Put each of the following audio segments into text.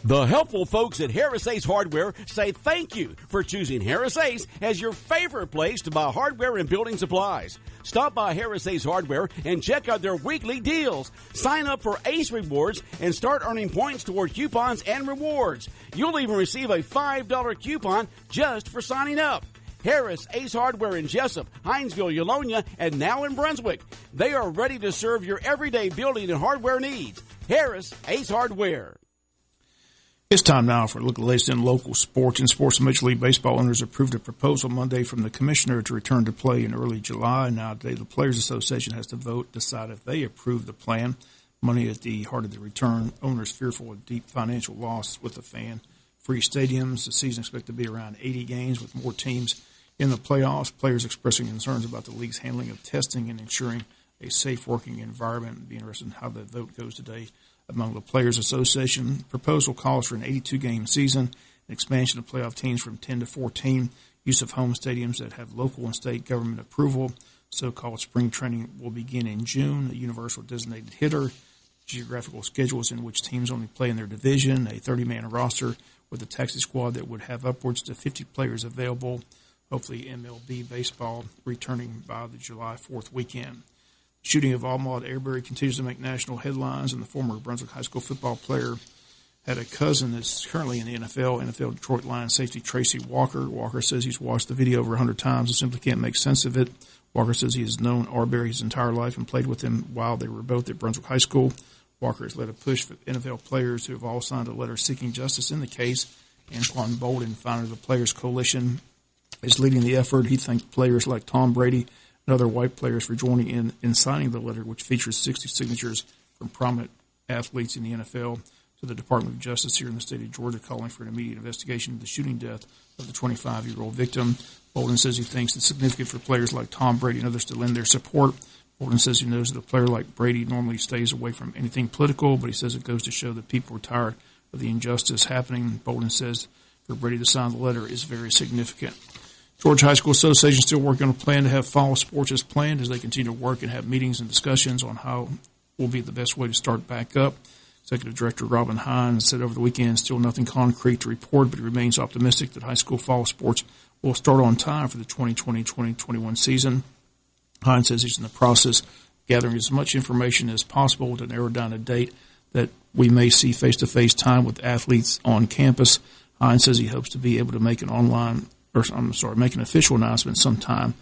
The helpful folks at Harris Ace Hardware say thank you for choosing Harris Ace as your favorite place to buy hardware and building supplies. Stop by Harris Ace Hardware and check out their weekly deals. Sign up for Ace Rewards and start earning points toward coupons and rewards. You'll even receive a $5 coupon just for signing up. Harris Ace Hardware in Jesup, Hinesville, Eulonia, and now in Brunswick. They are ready to serve your everyday building and hardware needs. Harris Ace Hardware. It's time now for a look at the latest in local sports. In sports, Major League Baseball owners approved a proposal Monday from the commissioner to return to play in early July. Now, today, the Players Association has to vote, decide if they approve the plan. Money at the heart of the return. Owners fearful of deep financial loss with the fan-free stadiums. The season expected to be around 80 games with more teams in the playoffs. Players expressing concerns about the league's handling of testing and ensuring a safe working environment. It'll be interesting how the vote goes today. Among the Players Association, proposal calls for an 82-game season, an expansion of playoff teams from 10 to 14, use of home stadiums that have local and state government approval. So-called spring training will begin in June, a universal designated hitter, geographical schedules in which teams only play in their division, a 30-man roster with a taxi squad that would have upwards to 50 players available, hopefully MLB baseball returning by the July 4th weekend. Shooting of Ahmaud Arbery continues to make national headlines, and the former Brunswick High School football player had a cousin that's currently in the NFL Detroit Lions safety Tracy Walker. Walker says he's watched the video over 100 times and simply can't make sense of it. Walker says he has known Arbery his entire life and played with him while they were both at Brunswick High School. Walker has led a push for NFL players who have all signed a letter seeking justice in the case. Antoine Bolden, founder of the Players Coalition, is leading the effort. He thanks players like Tom Brady and other white players for joining in signing the letter, which features 60 signatures from prominent athletes in the NFL, to the Department of Justice here in the state of Georgia, calling for an immediate investigation of the shooting death of the 25-year-old victim. Bolden says he thinks it's significant for players like Tom Brady and others to lend their support. Bolden says he knows that a player like Brady normally stays away from anything political, but he says it goes to show that people are tired of the injustice happening. Bolden says for Brady to sign the letter is very significant. Georgia High School Association still working on a plan to have fall sports as planned as they continue to work and have meetings and discussions on how will be the best way to start back up. Executive Director Robin Hines said over the weekend still nothing concrete to report, but he remains optimistic that high school fall sports will start on time for the 2020-2021 season. Hines says he's in the process of gathering as much information as possible to narrow down a date that we may see face-to-face time with athletes on campus. Hines says he hopes to be able to make an official announcement sometime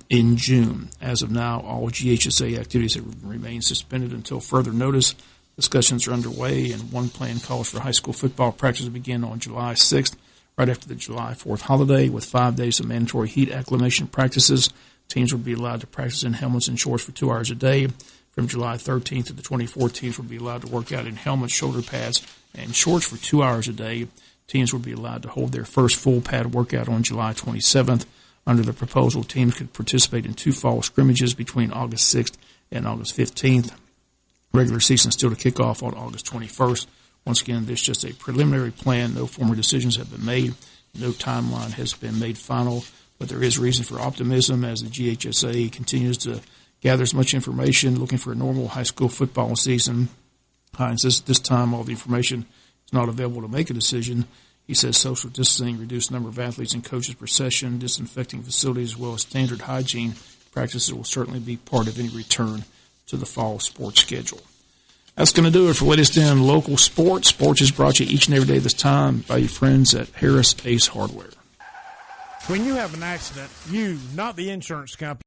in June. As of now, all GHSA activities have remained suspended until further notice. Discussions are underway, and one plan calls for high school football practice to begin on July 6th, right after the July 4th holiday, with 5 days of mandatory heat acclimation practices. Teams will be allowed to practice in helmets and shorts for 2 hours a day. From July 13th to the 24th, teams will be allowed to work out in helmets, shoulder pads, and shorts for 2 hours a day. Teams will be allowed to hold their first full pad workout on July 27th. Under the proposal, teams could participate in 2 fall scrimmages between August 6th and August 15th. Regular season still to kick off on August 21st. Once again, this is just a preliminary plan. No formal decisions have been made. No timeline has been made final, but there is reason for optimism as the GHSA continues to gather as much information, looking for a normal high school football season. Hines says this time all the information is not available to make a decision. He says social distancing, reduced number of athletes and coaches per session, disinfecting facilities, as well as standard hygiene practices will certainly be part of any return to the fall sports schedule. That's going to do it for latest in local sports. Sports is brought to you each and every day this time by your friends at Harris Ace Hardware. When you have an accident, you, not the insurance company,